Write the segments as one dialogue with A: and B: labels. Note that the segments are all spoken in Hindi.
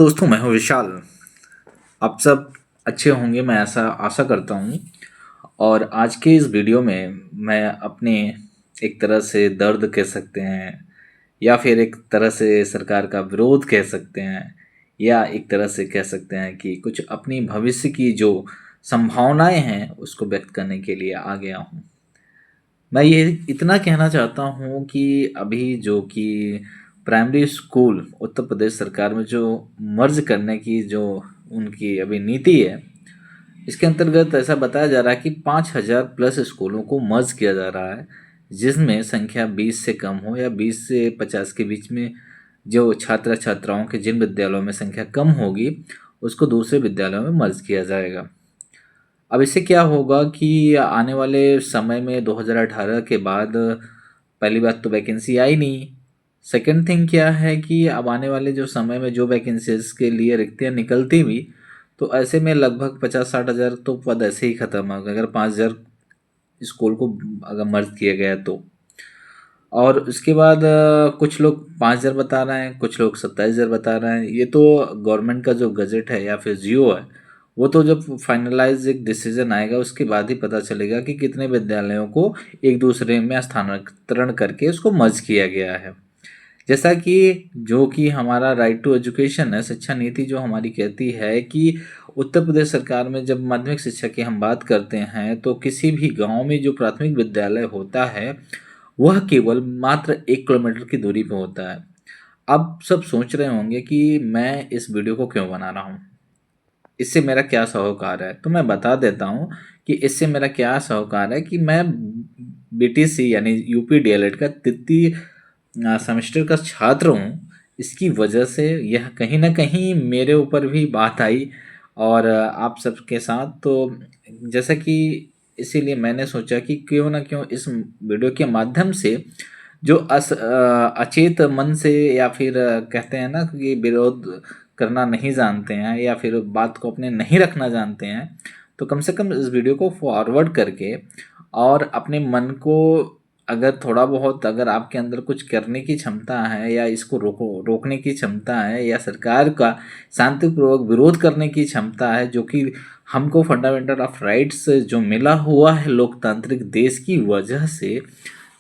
A: दोस्तों, मैं हूँ विशाल। आप सब अच्छे होंगे, मैं ऐसा आशा करता हूँ। और आज के इस वीडियो में मैं अपने एक तरह से दर्द कह सकते हैं, या फिर एक तरह से सरकार का विरोध कह सकते हैं, या एक तरह से कह सकते हैं कि कुछ अपनी भविष्य की जो संभावनाएं हैं उसको व्यक्त करने के लिए आ गया हूँ। मैं ये इतना कहना चाहता हूँ कि अभी जो कि प्राइमरी स्कूल उत्तर प्रदेश सरकार में जो मर्ज करने की जो उनकी अभी नीति है, इसके अंतर्गत ऐसा बताया जा रहा है कि 5,000 प्लस स्कूलों को मर्ज किया जा रहा है, जिसमें संख्या 20 से कम हो या 20 से 50 के बीच में जो छात्र छात्राओं के जिन विद्यालयों में संख्या कम होगी उसको दूसरे विद्यालयों में मर्ज किया जाएगा। अब इससे क्या होगा कि आने वाले समय में 2018 के बाद पहली बात तो वैकेंसी आई नहीं। सेकंड थिंग क्या है कि अब आने वाले जो समय में जो वैकेंसीज के लिए रिक्तियां निकलती भी, तो ऐसे में लगभग 50-60 हज़ार तो पद ऐसे ही ख़त्म हो गए अगर 5,000 स्कूल को अगर मर्ज किया गया तो। और उसके बाद कुछ लोग 5,000 बता रहे हैं, कुछ लोग 27,000 बता रहे हैं। ये तो गवर्नमेंट का जो गजट है या फिर जियो है, वो तो जब फाइनलाइज एक डिसीजन आएगा उसके बाद ही पता चलेगा कि कितने विद्यालयों को एक दूसरे में स्थानांतरण करके उसको मर्ज किया गया है। जैसा कि जो कि हमारा राइट टू एजुकेशन है, शिक्षा नीति जो हमारी कहती है कि उत्तर प्रदेश सरकार में जब माध्यमिक शिक्षा की हम बात करते हैं तो किसी भी गांव में जो प्राथमिक विद्यालय होता है वह केवल मात्र 1 किलोमीटर की दूरी पर होता है। अब सब सोच रहे होंगे कि मैं इस वीडियो को क्यों बना रहा हूँ, इससे मेरा क्या सरोकार है। तो मैं बता देता हूँ कि इससे मेरा क्या सरोकार है कि मैं बीटीसी यानी यूपी डीएलएड का तृतीय सेमेस्टर का छात्र हूँ। इसकी वजह से यह कहीं ना कहीं मेरे ऊपर भी बात आई और आप सबके साथ तो जैसा कि इसीलिए मैंने सोचा कि क्यों ना क्यों इस वीडियो के माध्यम से जो अचेत मन से या फिर कहते हैं ना कि विरोध करना नहीं जानते हैं या फिर बात को अपने नहीं रखना जानते हैं, तो कम से कम इस वीडियो को फॉरवर्ड करके और अपने मन को अगर थोड़ा बहुत अगर आपके अंदर कुछ करने की क्षमता है या इसको रोकने की क्षमता है या सरकार का शांतिपूर्वक विरोध करने की क्षमता है, जो कि हमको फंडामेंटल ऑफ राइट्स जो मिला हुआ है लोकतांत्रिक देश की वजह से,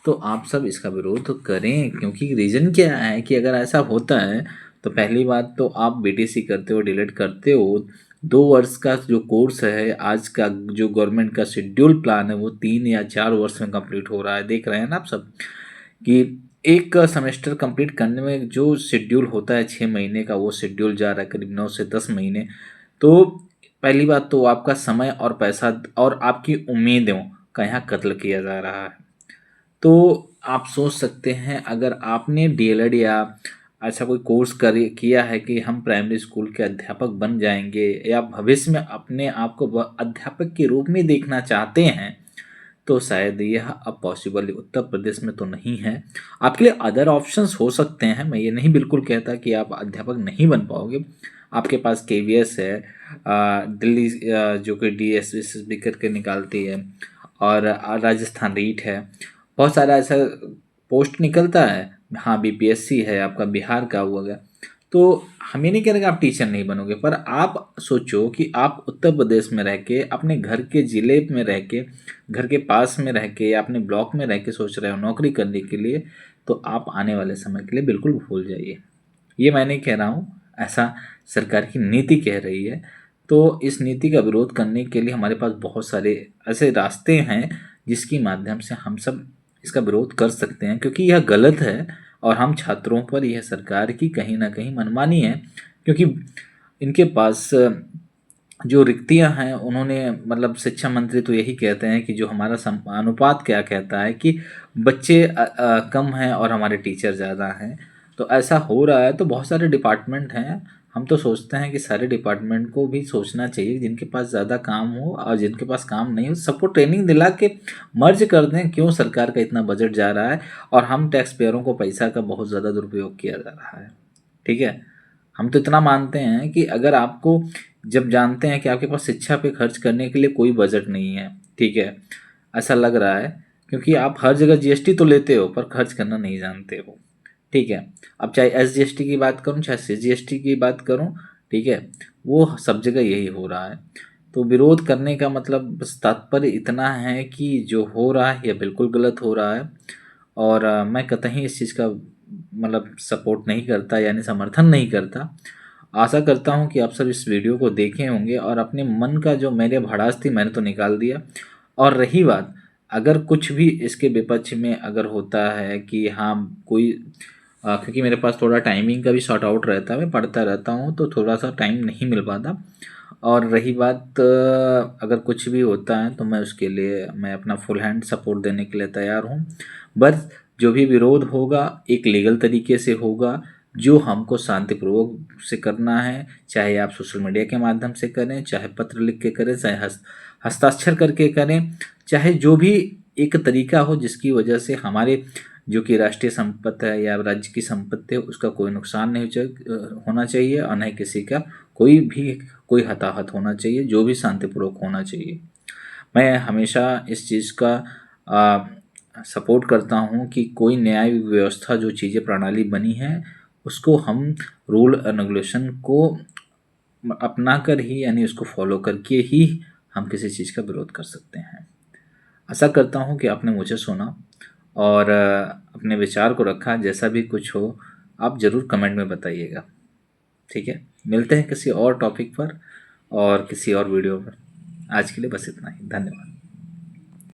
A: तो आप सब इसका विरोध करें। क्योंकि रीज़न क्या है कि अगर ऐसा होता है तो पहली बात तो आप बीटीसी करते हो, डिलीट करते हो, 2 वर्ष का जो कोर्स है आज का जो गवर्नमेंट का शेड्यूल प्लान है वो 3 या 4 वर्ष में कंप्लीट हो रहा है। देख रहे हैं ना आप सब कि एक सेमेस्टर कंप्लीट करने में जो शेड्यूल होता है 6 महीने का, वो शेड्यूल जा रहा है करीब 9 से 10 महीने। तो पहली बात तो आपका समय और पैसा और आपकी उम्मीदों का यहाँ कत्ल किया जा रहा है। तो आप सोच सकते हैं अगर आपने डीएलएड या ऐसा कोई कोर्स कर किया है कि हम प्राइमरी स्कूल के अध्यापक बन जाएंगे या भविष्य में अपने आप को अध्यापक के रूप में देखना चाहते हैं, तो शायद यह अब पॉसिबल उत्तर प्रदेश में तो नहीं है। आपके लिए अदर ऑप्शंस हो सकते हैं, मैं ये नहीं बिल्कुल कहता कि आप अध्यापक नहीं बन पाओगे। आपके पास केवीएस है, दिल्ली जो कि डीएसएसबी करके निकालती है, और राजस्थान रीट है। बहुत सारा ऐसा पोस्ट निकलता है। हाँ, बीपीएससी है आपका बिहार का हुआ गया। तो हम ये नहीं कह रहे कि आप टीचर नहीं बनोगे, पर आप सोचो कि आप उत्तर प्रदेश में रह के अपने घर के ज़िले में रह के, घर के पास में रह के या अपने ब्लॉक में रह के सोच रहे हो नौकरी करने के लिए, तो आप आने वाले समय के लिए बिल्कुल भूल जाइए। ये मैं नहीं कह रहा हूँ, ऐसा सरकार की नीति कह रही है। तो इस नीति का विरोध करने के लिए हमारे पास बहुत सारे ऐसे रास्ते हैं जिसकी माध्यम से हम सब इसका विरोध कर सकते हैं, क्योंकि यह गलत है और हम छात्रों पर यह सरकार की कहीं ना कहीं मनमानी है। क्योंकि इनके पास जो रिक्तियां हैं, उन्होंने मतलब शिक्षा मंत्री तो यही कहते हैं कि जो हमारा अनुपात क्या कहता है कि बच्चे कम हैं और हमारे टीचर ज़्यादा हैं। तो ऐसा हो रहा है, तो बहुत सारे डिपार्टमेंट हैं। हम तो सोचते हैं कि सारे डिपार्टमेंट को भी सोचना चाहिए, जिनके पास ज़्यादा काम हो और जिनके पास काम नहीं हो सबको ट्रेनिंग दिला के मर्ज कर दें। क्यों सरकार का इतना बजट जा रहा है और हम टैक्स पेयरों को पैसा का बहुत ज़्यादा दुरुपयोग किया जा रहा है। ठीक है, हम तो इतना मानते हैं कि अगर आपको, जब जानते हैं कि आपके पास शिक्षा पे खर्च करने के लिए कोई बजट नहीं है, ठीक है, ऐसा लग रहा है क्योंकि आप हर जगह जीएसटी तो लेते हो पर खर्च करना नहीं जानते हो। ठीक है। अब चाहे SGST की बात करूँ, चाहे CGST की बात करूँ, ठीक है, वो सब जगह यही हो रहा है। तो विरोध करने का मतलब बस तात्पर्य इतना है कि जो हो रहा है, ये बिल्कुल गलत हो रहा है और मैं कतई इस चीज़ का मतलब सपोर्ट नहीं करता, यानी समर्थन नहीं करता। आशा करता हूँ कि आप सब इस वीडियो को देखे होंगे और अपने मन का जो मेरे भड़ास थी, मैंने तो निकाल दिया। और रही बात, अगर कुछ भी इसके विपक्ष में अगर होता है कि हाँ कोई क्योंकि मेरे पास थोड़ा टाइमिंग का भी शॉर्ट आउट रहता है, मैं पढ़ता रहता हूँ तो थोड़ा सा टाइम नहीं मिल पाता। और रही बात अगर कुछ भी होता है तो मैं उसके लिए मैं अपना फुल हैंड सपोर्ट देने के लिए तैयार हूँ। बस जो भी विरोध होगा एक लीगल तरीके से होगा, जो हमको शांतिपूर्वक से करना है, चाहे आप सोशल मीडिया के माध्यम से करें, चाहे पत्र लिख के करें, चाहे हस्ताक्षर करके करें, चाहे जो भी एक तरीका हो जिसकी वजह से हमारे जो कि राष्ट्रीय संपत्ति है या राज्य की संपत्ति है उसका कोई नुकसान नहीं होना चाहिए और न ही किसी का कोई हताहत होना चाहिए, जो भी शांतिपूर्वक होना चाहिए। मैं हमेशा इस चीज़ का सपोर्ट करता हूँ कि कोई न्याय व्यवस्था जो चीज़ें प्रणाली बनी है उसको हम रूल एंड रेगुलेशन को अपना कर ही, यानी उसको फॉलो करके ही हम किसी चीज़ का विरोध कर सकते हैं। आशा करता हूँ कि आपने मुझे सुना और अपने विचार को रखा। जैसा भी कुछ हो आप ज़रूर कमेंट में बताइएगा। ठीक है, मिलते हैं किसी और टॉपिक पर और किसी और वीडियो पर। आज के लिए बस इतना ही। धन्यवाद।